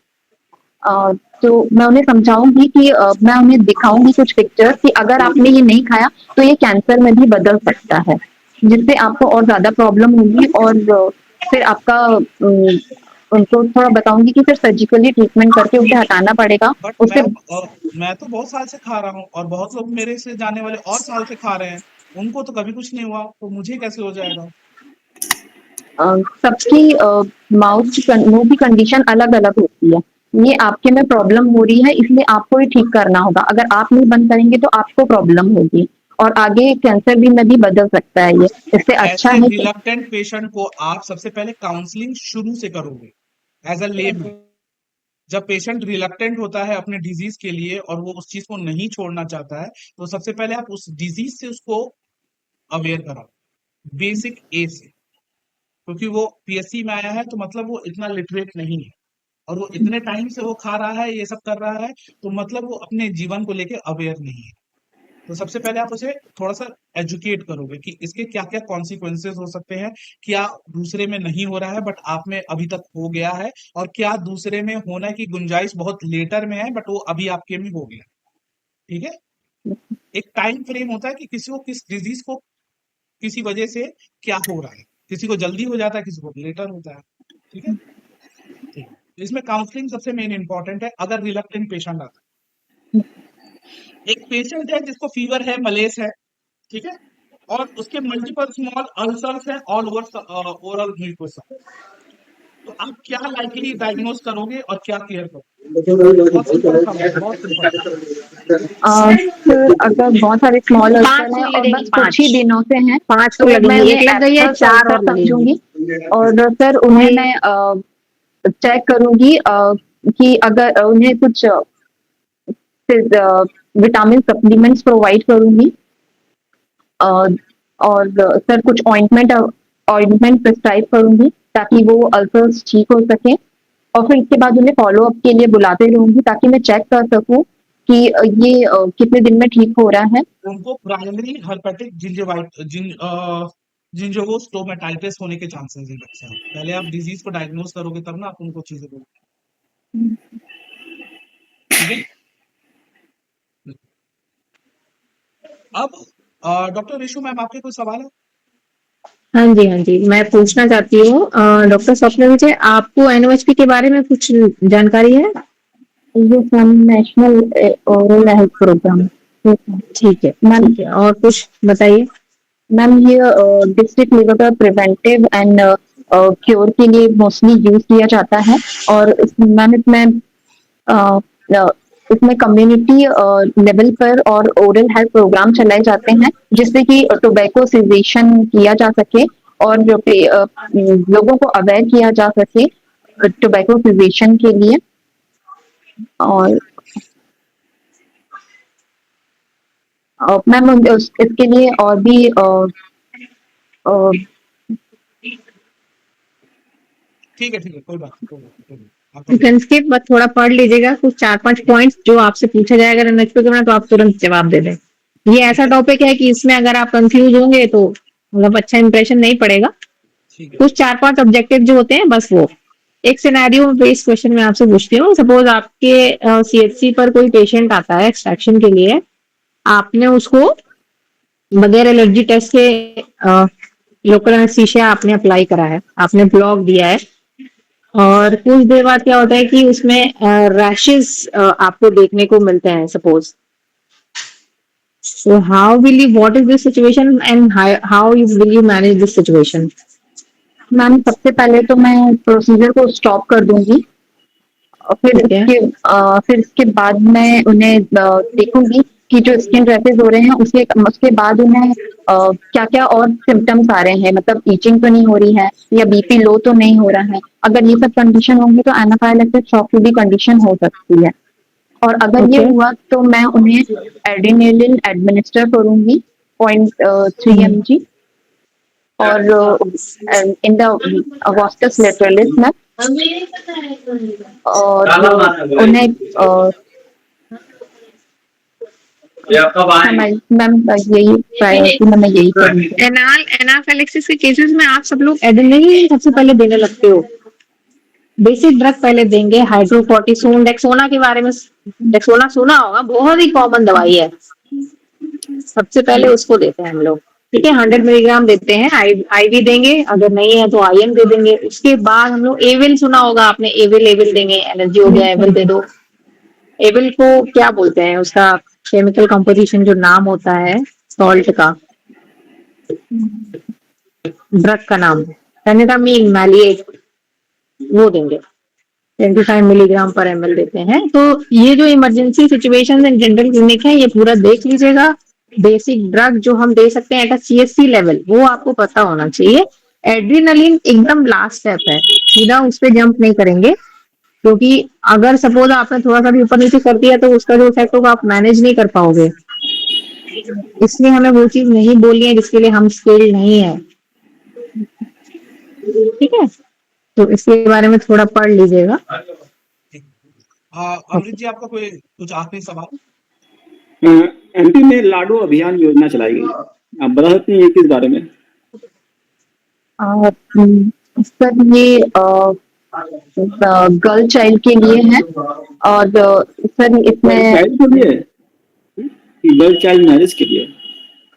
तो मैं उन्हें समझाऊंगी कि मैं उन्हें दिखाऊंगी कुछ पिक्चर्स कि अगर आपने ये नहीं खाया तो ये कैंसर में भी बदल सकता है, जिससे आपको और ज्यादा प्रॉब्लम होगी, और फिर आपका उनको थोड़ा बताऊंगी कि फिर सर्जिकली ट्रीटमेंट करके उसे हटाना पड़ेगा बट उससे। मैं तो बहुत साल से खा रहा हूँ और बहुत लोग मेरे से जाने वाले और साल से खा रहे हैं, उनको तो कभी कुछ नहीं हुआ, तो मुझे कैसे हो जाएगा? सबकी माउथ की मुंह की कंडीशन अलग अलग होती है, ये आपके में प्रॉब्लम हो रही है इसलिए आपको ही ठीक करना होगा, अगर आप नहीं बंद करेंगे तो आपको प्रॉब्लम होगी और आगे कैंसर भी में भी बदल सकता है ये, तो इससे अच्छा ऐसे है कि रिलक्टेंट पेशेंट को आप सबसे पहले काउंसलिंग शुरू से करोगे एज अ लेमैन, जब पेशेंट रिलक्टेंट होता है अपने डिजीज के लिए और वो उस चीज को नहीं छोड़ना चाहता है, तो सबसे पहले आप उस डिजीज से उसको अवेयर कराओ, बेसिक ए से। क्योंकि वो पीएससी में आया है तो मतलब वो इतना लिटरेट नहीं है, और वो इतने टाइम से वो खा रहा है, ये सब कर रहा है, तो मतलब वो अपने जीवन को लेके अवेयर नहीं है। तो सबसे पहले आप उसे थोड़ा सा एजुकेट करोगे कि इसके क्या क्या कॉन्सिक्वेंसेस हो सकते हैं, क्या दूसरे में नहीं हो रहा है बट आप में अभी तक हो गया है, और क्या दूसरे में होने की गुंजाइश बहुत लेटर में है बट वो अभी आपके में हो गया। ठीक है, एक टाइम फ्रेम होता है कि किसी को किस डिजीज को किसी वजह से क्या हो रहा है, किसी को जल्दी हो जाता है, किसी को लेटर होता है। ठीक है, ठीक है। इसमें काउंसलिंग सबसे मेन इंपॉर्टेंट है अगर रिलक्टेंट पेशेंट आता है। एक पेशेंट है जिसको फीवर है, मलेस है, ठीक है, और उसके मल्टीपल स्मॉल अल्सर्स हैं ऑल ओवर ओरल म्यूकोसा, तो आप क्या लाइकली डायग्नोज करोगे और क्या केयर करोगे? बहुत सिंपल काम है, बहुत सिंपल। सर अगर बहुत सारे स्मॉल पांच अल्सर हैं तो और बस लगेंगी, कुछ ही दिनों से हैं, 5 तो तो मैं लगेंगी, उन्हें एक लग गई है, एब्सस 4 अल्सर और लगेंगी। समझूंगी, और सर उन्हें मैं चेक करूंगी कि अगर उन्हें कुछ विटामिन सप्लीमेंट्स प्रोवाइड करूंगी, और सर कुछ ऑइंटमेंट प्रिस्क्राइब करूंगी ताकि वो अल्सर्स ठीक हो सके, और फिर इसके बाद उन्हें फॉलो अप के लिए बुलाते रहूंगी ताकि मैं चेक कर सकूं कि ये कितने दिन में ठीक हो रहा है। उनको प्राइमरी हर्पेटिक जिंजोवोस्टोमेटाइटिस होने के चांसेस है बच्चे। पहले आप डिजीज को डायग्नोज करोगे तब ना आप उनको चीजें बोलोगे। ठीक है, अब डॉक्टर रिशु मैम, आपके कोई सवाल है? हाँ जी, हाँ जी, मैं पूछना चाहती हूँ डॉक्टर स्वप्न विजय, आपको एनओएचपी के बारे में कुछ जानकारी है? ये नेशनल ओरल हेल्थ प्रोग्राम। ठीक है, मैम, ठीक है, और कुछ बताइए। मैम ये डिस्ट्रिक्ट लेवल पर प्रिवेंटिव एंड क्योर के लिए मोस्टली यूज किया जाता है, और मैम इसमें कम्युनिटी लेवल पर और ओरल हेल्थ प्रोग्राम चलाए जाते हैं जिससे कि टोबैको सिजेशन किया जा सके, और लोगों को अवेयर किया जा सके टोबैको सिजेशन के लिए। और मैम इसके लिए और भी ठीक है, ठीक है, कोई बात नहीं, कोई बात नहीं, कोई बात नहीं, आप यू करिए। कैन स्किप, बट थोड़ा पढ़ लीजिएगा कुछ 4-5 पॉइंट्स जो आपसे पूछा जाएगा एनएचपी के में, तो आप तुरंत जवाब दे दें। ये ठीक ऐसा है, टॉपिक है कि इसमें अगर आप कंफ्यूज होंगे तो मतलब अच्छा इंप्रेशन नहीं पड़ेगा। ठीक है, कुछ 4-5 ऑब्जेक्टिव जो होते हैं बस वो। एक सिनेरियो बेस्ड क्वेश्चन मैं आपसे पूछती हूँ। सपोज आपके सीएचसी पर कोई पेशेंट आता है एक्सट्रैक्शन के लिए, आपने उसको बगैर एलर्जी टेस्ट के लोकल एनेस्थीसिया आपने अप्लाई करा है, आपने ब्लॉक दिया है, और कुछ देर बाद क्या होता है कि उसमें रैशेस आपको देखने को मिलते हैं suppose. So how will you, what is this situation and how you will you manage this situation? Ma'am सबसे पहले तो मैं प्रोसीजर को स्टॉप कर दूंगी, और ठीक है, फिर इसके बाद मैं उन्हें देखूंगी कि जो स्किन रैशेज हो रहे हैं उसके बाद उन्हें क्या क्या और सिम्टम्स आ रहे हैं, मतलब ईचिंग तो नहीं हो रही है या बीपी लो तो नहीं हो रहा है। अगर ये सब कंडीशन होंगी तो एनाफाइलेक्टिक शॉक की भी कंडीशन हो सकती है, और अगर ये ओके, हुआ तो मैं उन्हें एड्रेनालिन एडमिनिस्टर करूंगी 0.3 mg, और इन द वास्कस लेटरलिस में, और उन्हें मैम यही प्रायोरिटी में मैं यही करूंगी। एनाफिलेक्सिस के केसेस में आप सब लोग एड्रेनलिन सबसे पहले देने लगते हो, बेसिक ड्रग पहले देंगे, हाइड्रोकोर्टिसोन, डेक्सोना के बारे में डेक्सोना सुना होगा, बहुत ही कॉमन दवाई है, सबसे पहले उसको देते हैं हम लोग। ठीक है, 100 मिलीग्राम देते हैं, आईवी देंगे, अगर नहीं है तो आईएम दे देंगे। उसके बाद हम लोग एविल सुना होगा आपने, एविल एविल देंगे, एलर्जी हो गया एविल दे दो। एविल को क्या बोलते हैं, उसका केमिकल कंपोजिशन जो नाम होता है सॉल्ट का, ड्रग का नाम फेनिटामीन मैलिएट, वो देंगे, 25 मिलीग्राम पर एमएल देते हैं। तो ये जो emergency situation in general clinic है, ये पूरा देख लीजिएगा। बेसिक ड्रग जो हम दे सकते हैं एट सीएससी लेवल, वो आपको पता होना चाहिए। एड्रेनलिन एकदम लास्ट स्टेप है, सीधा उस पर जंप नहीं करेंगे। क्योंकि अगर सपोज आपने थोड़ा सा भी ऊपर नीचे कर दिया तो उसका जो इफेक्ट होगा आप मैनेज नहीं कर पाओगे। इसलिए हमें वो चीज नहीं बोलनी है जिसके लिए हम स्किल्ड नहीं है। ठीक है, तो इसके बारे में थोड़ा पढ़ लीजिएगा। ठीक। अमृत जी, आपका कोई कुछ आखिरी सवाल? एमपी में लाडो अभियान योजना चलाई गई, आप बता सकते हैं ये किस बारे में? सर ये गर्ल चाइल्ड के लिए है और सर इसमें चाइल्ड के लिए, गर्ल चाइल्ड मैरिज के लिए?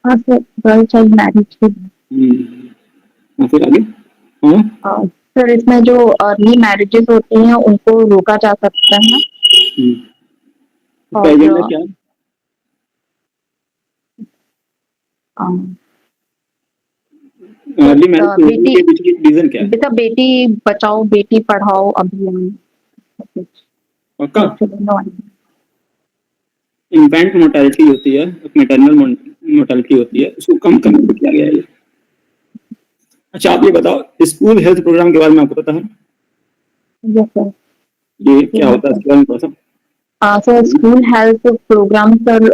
हाँ सर, गर्ल चाइल्ड मैरिज के लिए। फिर आगे? हाँ, सर इसमें जो अर्ली मैरिजेस होती हैं उनको रोका जा सकता है। इसका एजेंडा क्या है? अर्ली मैरिज के पीछे रीजन क्या है? बेटा बेटी बचाओ बेटी पढ़ाओ अभियान। पक्का? इन्फेंट मोर्टेलिटी होती है, मैटरनल मोर्टेलिटी होती है, उसको कम करने को किया गया है। अच्छा आप ये बताओ, स्कूल हेल्थ प्रोग्राम के बारे में आपको पता है? Yes sir. ये क्या होता है इसके बारे में थोड़ा सा? Sir school health programme sir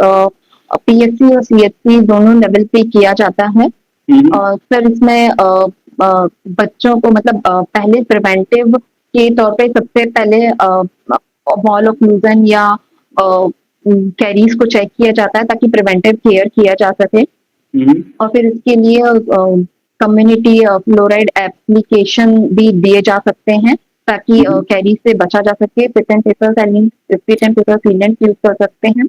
PHC और सीएचसी दोनों लेवल पे किया जाता है। सर इसमें बच्चों को मतलब पहले प्रिवेंटिव के तौर पे सबसे पहले वॉल ऑक्लूजन या कैरीज को चेक किया जाता है ताकि प्रिवेंटिव केयर किया जा सके। और फिर इसके लिए कम्युनिटी फ्लोराइड एप्लीकेशन भी दिए जा सकते हैं ताकि कैरीज से बचा जा सके। Pit and paper sealant use कर सकते हैं।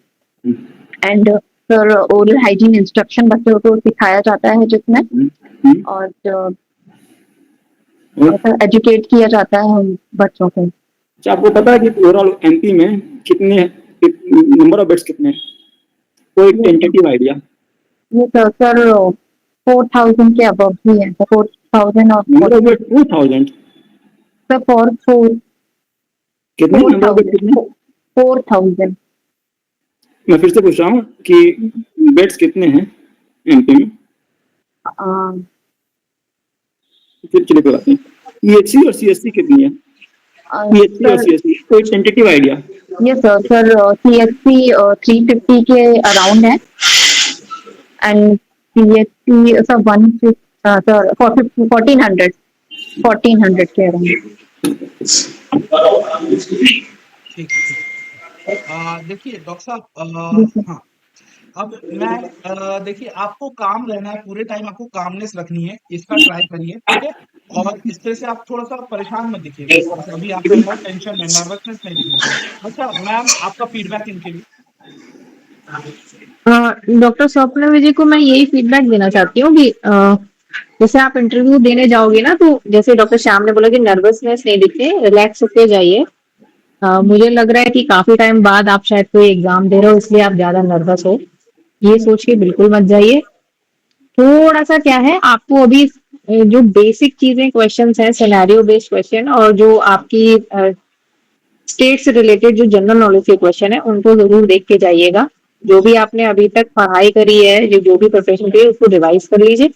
And sir oral hygiene instruction बच्चों को सिखाया जाता है जिसमें और एजुकेट किया जाता है बच्चों को। अच्छा आपको पता है कि ओवरऑल एमपी में कितने नंबर ऑफ बेड्स कितने हैं? कोई टेंटेटिव आइडिया? ये सर 4000 के अबव ही है। 4000 और 4000 सर 4 कितने नंबर ऑफ बेड कितने? 4000। मैं फिर से पूछ रहा हूँ कि बेड्स कितने हैं एमपी में? फिर चलिए कोई बात नहीं। पीएचसी और सीएससी कितनी है? पीएचसी और सीएससी कोई tentative idea? Yes sir CHC 350 के अराउंड है एंड पीएचसी सर 1400 के अराउंड। ठीक। देखिए डॉक्टर साहब, हाँ अब मैं देखिए आपको काम रहना है, पूरे टाइम आपको कामनेस रखनी है, इसका ट्राई करिए, ठीक है? और इस तरह से आप थोड़ा सा परेशान मत दिखिएगा, अभी आपको बहुत टेंशन है, नर्वसनेस नहीं दिखनी चाहिए। अच्छा मैम, आपका फीडबैक इनके लिए? डॉक्टर स्वप्नवी जी को मैं यही फीडबैक देना चाहती हूँ कि जैसे आप इंटरव्यू देने जाओगे ना, तो जैसे डॉक्टर श्याम ने बोला कि नर्वसनेस नहीं दिखते, रिलैक्स होके जाइए। मुझे लग रहा है कि काफी टाइम बाद आप शायद कोई एग्जाम दे रहे हो इसलिए आप ज्यादा नर्वस हो, ये सोच के बिल्कुल मत जाइए। थोड़ा सा क्या है, आपको अभी जो बेसिक चीजें क्वेश्चंस हैं, सिनेरियो बेस्ड क्वेश्चन और जो आपकी स्टेट से रिलेटेड जो जनरल नॉलेज के क्वेश्चन है उनको जरूर देख के जाइएगा। जो भी आपने अभी तक पढ़ाई करी है, जो भी प्रिपरेशन करी है उसको रिवाइज कर लीजिए।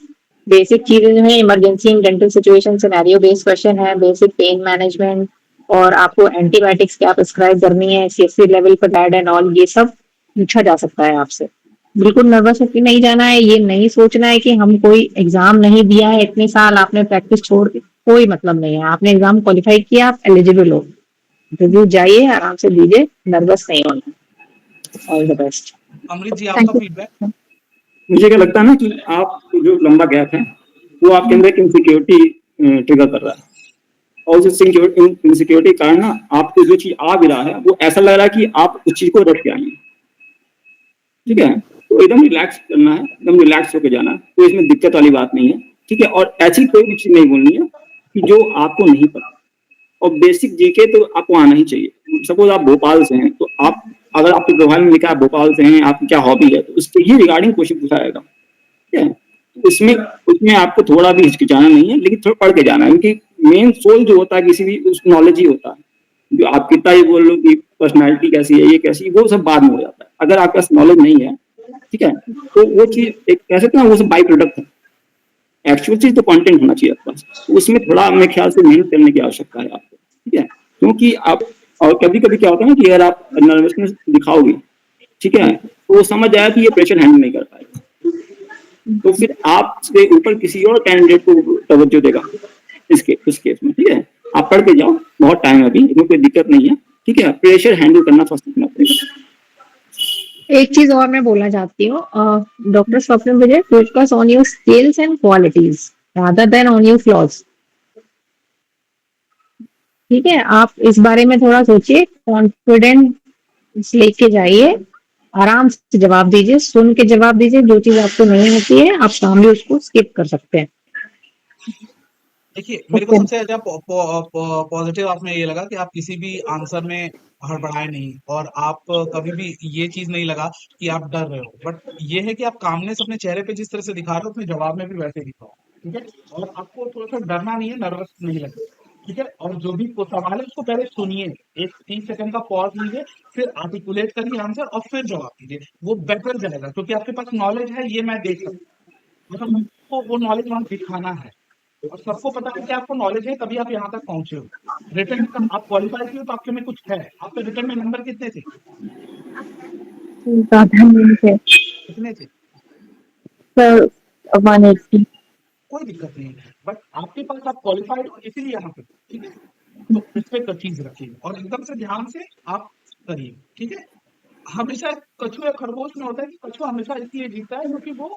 बेसिक चीजें जो है emergency in dental situation scenario based question है, बेसिक पेन मैनेजमेंट और आपको एंटीबायोटिक्स क्या प्रिस्क्राइब करनी है, सीएससी लेवल पर डाइट एंड ऑल, ये सब पूछा जा सकता है आपसे। बिल्कुल नर्वस होकर नहीं जाना है, ये नहीं सोचना है कि हम कोई एग्जाम नहीं दिया है, इतने साल आपने प्रैक्टिस छोड़ दी, कोई मतलब नहीं है। आपने एग्जाम क्वालिफाई किया, आप एलिजिबल हो, रिव्यू जाइए आराम से दीजिए, नर्वस नहीं होना। All the best. Amrit ji, आपका फीडबैक? मुझे क्या लगता है ना कि आप जो लंबा गैप है वो आपके अंदर एक इनसिक्योरिटी ट्रिगर कर रहा है, और उस इनसिक्योरिटी के कारण ना आपको जो चीज आ भी रहा है वो ऐसा लग रहा है कि आप उस चीज को रख के आए हैं। ठीक है, तो एकदम रिलैक्स करना है, एकदम रिलैक्स होकर जाना है, तो इसमें दिक्कत वाली बात नहीं है। ठीक है, और ऐसी कोई भी चीज नहीं बोलनी है कि जो आपको नहीं पता। और बेसिक जीके तो आपको आना ही चाहिए। सपोज आप भोपाल से हैं, तो आप अगर आपके प्रोफाइल में लिखा है भोपाल से हैं, आपकी क्या हॉबी है, तो उसके ही रिगार्डिंग क्वेश्चन पूछा जाएगा। ठीक है, उसमें आपको थोड़ा भी हिचकिचाना नहीं है, लेकिन थोड़ा पढ़ के जाना है, क्योंकि मेन सोल जो होता है किसी भी उस नॉलेज ही होता है। जो आप कितना ही बोल लो कि पर्सनैलिटी कैसी है, ये कैसी है, वो सब बाद में हो जाता है। अगर आपके पास नॉलेज नहीं है, ठीक है, तो वो चीज एक कह सकते हैं वो सब बाई प्रोडक्ट है। एक्चुअल चीज तो कंटेंट होना चाहिए आपके पास, तो उसमें थोड़ा मेरे ख्याल से मेहनत करने की आवश्यकता है आपको। ठीक है, क्योंकि आप और कभी कभी क्या होता है ना कि अगर आप नर्वसनेस दिखाओगे, ठीक है, तो वो समझ जाएगा कि ये प्रेशर हैंडल नहीं कर पाएगा, तो फिर आपसे ऊपर किसी और कैंडिडेट को तवज्जो देगा उस केस में, ठीक है। आप पढ़ के जाओ, बहुत टाइम है अभी, इसमें कोई दिक्कत नहीं है, ठीक है। प्रेशर हैंडल करना फर्स्ट सीखना पड़ेगा। एक चीज और मैं बोलना चाहती हूँ, doctor Swapna Vijay, focus on your skills and qualities rather than on your flaws. ठीक है, आप इस बारे में थोड़ा सोचिए, कॉन्फिडेंस लेके जाइए, आराम से जवाब दीजिए, सुन के जवाब दीजिए, जो चीज आपको नहीं होती है आप सामने उसको स्किप कर सकते हैं। देखिए, मेरे को सबसे ज्यादा पॉजिटिव आप में ये लगा कि आप किसी भी आंसर में हड़बड़ाए नहीं, और आप कभी भी ये चीज नहीं लगा कि आप डर रहे हो, बट ये है कि आप कामनेस अपने चेहरे पे जिस तरह से दिखा रहे हो अपने जवाब में भी वैसे दिखाओ, ठीक है। और आपको थोड़ा सा डरना नहीं है, नर्वस नहीं लगना, ठीक है। और जो भी सवाल है उसको पहले सुनिए, एक 30 सेकंड का पॉज लीजिए, फिर आर्टिकुलेट करिए आंसर और फिर जवाब दीजिए, वो बेटर जाएगा, क्योंकि आपके पास नॉलेज है, ये मैं देख सकता हूँ, मतलब आपको वो नॉलेज वहां दिखाना है, और सबको पता है कि आपको नॉलेज है, तभी आप यहाँ तक पहुंचे हो। रिटर्न में आप क्वालिफाई किए हो तो आपके में कुछ है। आपके रिटर्न में नंबर कितने थे? ज़्यादा नहीं थे कितने थे? सर, 180। कोई दिक्कत नहीं है, बट आपके पास आप क्वालिफाइड हो इसीलिए यहाँ पे, ठीक है। तो इस पे चीज रखिए और एकदम से ध्यान से आप करिए, ठीक है। हमेशा कछुआ या खरगोश में होता है कि कछुआ हमेशा इसलिए जीतता है क्योंकि वो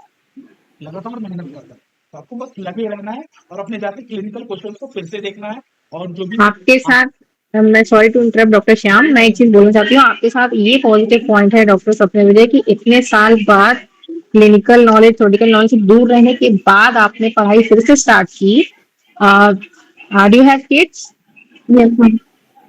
लगातार मेहनत करता है। तो आपको बस लगे रहना है और अपने जाके क्लिनिकल क्वेश्चंस को फिर से देखना है, और जो भी आपके साथ, मैं sorry to interrupt doctor Shyam, मैं एक चीज बोलना चाहती हूँ, आपके साथ ये पॉजिटिव पॉइंट है डॉक्टर स्वप्न विजय कि इतने साल बाद क्लिनिकल नॉलेज, थ्योरेटिकल नॉलेज से दूर रहने के बाद आपने पढ़ाई फिर से स्टार्ट की। Do you have kids? Yes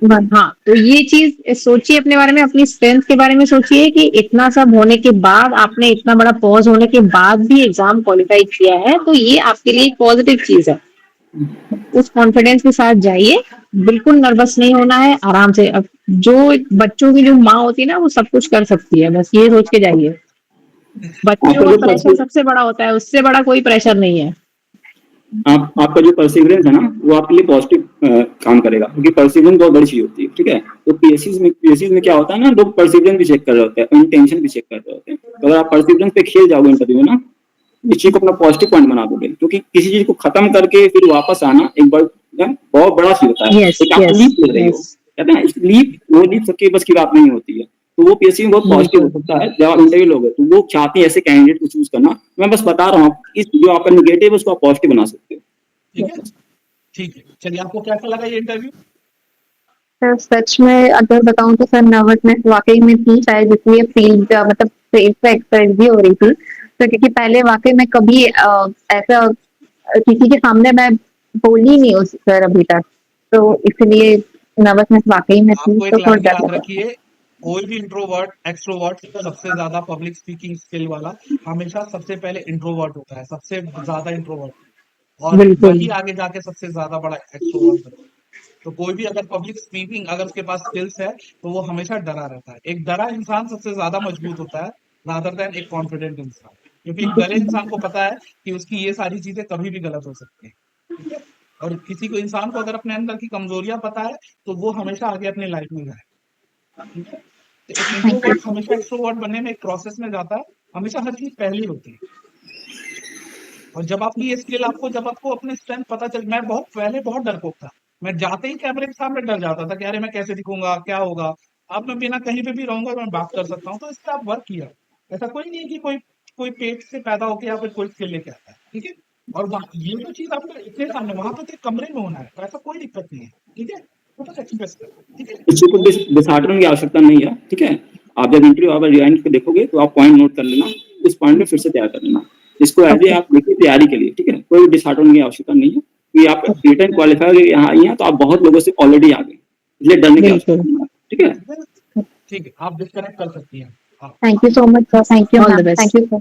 ma'am. हाँ, तो ये चीज सोचिए अपने बारे में, अपनी स्ट्रेंथ के बारे में सोचिए कि इतना सब होने के बाद, आपने इतना बड़ा पॉज होने के बाद भी एग्जाम क्वालिफाई किया है, तो ये आपके लिए एक पॉजिटिव चीज है। उस कॉन्फिडेंस के साथ जाइए, बिल्कुल नर्वस नहीं होना है, आराम से। अब जो बच्चों की जो माँ होती है ना, वो सब कुछ कर सकती है, बस ये सोच के जाइए। बच्चों आपका का जो प्रेशर सबसे बड़ा होता है, उससे बड़ा कोई प्रेशर नहीं है। आपका जो परसिवरेंस है ना, वो आपके लिए पॉजिटिव काम करेगा, क्योंकि परसिवरेंस बहुत बड़ी चीज होती है, ठीक है। तो पीएससी में क्या होता है ना, लोग परसिवरेंस भी चेक कर रहे होते हैं, इंटेंशन भी चेक कर रहे होते हैं। तो अगर आप परसिवरेंस पे खेल जाओगे इंटरव्यू में ना, इस चीज को अपना पॉजिटिव पॉइंट बना दोगे, क्योंकि किसी चीज को खत्म करके फिर वापस आना एक बहुत बड़ा चीज होता है। यस एक आप यस लीप ले रही हो, यस, कहते हैं लीप, वो लीप सबके बस की बात नहीं होती है। तो वो पीएससी में बहुत पॉजिटिव हो सकता है। जब आप इंटरव्यू लोगे तो वो चाहते हैं ऐसे कैंडिडेट को चूज करना। मैं बस बता रहा हूँ, इस जो आपका निगेटिव है उसको आप पॉजिटिव बना सकते हो। ठीक है, ठीक है। चलिए, आपको कैसा लगा ये इंटरव्यू? सर सच में अगर बताऊं तो सर नर्वसनेस वाकई में थी, शायद इसलिए फील्ड मतलब फेस पे एक्सप्रेस भी हो रही थी। तो क्योंकि पहले वाकई में कभी ऐसा किसी के सामने मैं बोली नहीं हूँ सर अभी तक, तो इसलिए नर्वसनेस वाकई में थी, आपको एक तो थोड़ा लाइन डर याद लगा। रखिए, कोई भी इंट्रोवर्ट एक्सट्रोवर्ट से सबसे ज्यादा पब्लिक स्पीकिंग स्किल वाला हमेशा सबसे पहले इंट्रोवर्ट होता है, सबसे ज्यादा इंट्रोवर्ट, और बिल्कुल। वही आगे जाके सबसे ज्यादा बड़ा एक्सट्रोवर्ट बनता है। तो कोई भी अगर पब्लिक स्पीकिंग अगर उसके पास स्किल्स है तो वो हमेशा डरा रहता है। एक डरा इंसान सबसे ज्यादा मजबूत होता है रादर देन एक कॉन्फिडेंट इंसान, क्योंकि एक डरे इंसान को पता है कि उसकी ये सारी चीजें कभी भी गलत हो सकती है, ठीक है। और किसी को इंसान को अगर अपने अंदर की कमजोरियां पता है तो वो हमेशा आगे अपनी लाइफ में जाए, ठीक है। तो एक थैंक यू। इंट्रोवर्ट हमेशा एक्सट्रोवर्ट बनने में एक प्रोसेस में जाता है, हमेशा हर चीज पहली होती है। और जब आपकी ये स्किल आपको, जब आपको अपने स्ट्रेंथ पता चल, मैं बहुत पहले बहुत डरपोक था, मैं जाते ही कैमरे के सामने डर जाता था कि अरे मैं कैसे दिखूंगा, क्या होगा। अब मैं बिना कहीं पे भी रहूंगा, मैं बात कर सकता हूँ, तो इस पे आप वर्क किया। ऐसा कोई नहीं है कि कोई कोई पेट से पैदा होके या फिर कोई स्किल लेके आता है, ठीक है। और ये तो चीज आपको इतने सामने, वहां पे तो एक कमरे में होना है, तो ऐसा कोई दिक्कत नहीं है, ठीक है। तो बस एक्सप्रेस कर, ठीक है। इस चीज को डिसहार्टन की आवश्यकता नहीं है, ठीक है। आप जब इंटरव्यू आप रिवाइंड पे देखोगे तो आप पॉइंट नोट कर लेना, उस पॉइंट में फिर से तैयार कर लेना। इसको एज ए ओके आप देखिए तैयारी के लिए, ठीक है। कोई डिसहार्टन की आवश्यकता नहीं है कि आप रिटर्न क्वालिफाई यहाँ आई हैं तो आप बहुत लोगों से ऑलरेडी आ गए, इसलिए डरने की आवश्यकता बिल्कुल। नहीं है, ठीक है। ठीक है, आप डिस्कनेक्ट कर सकती हैं। हाँ। Thank you so much sir, thank you all the ma'am, best. Thank you sir.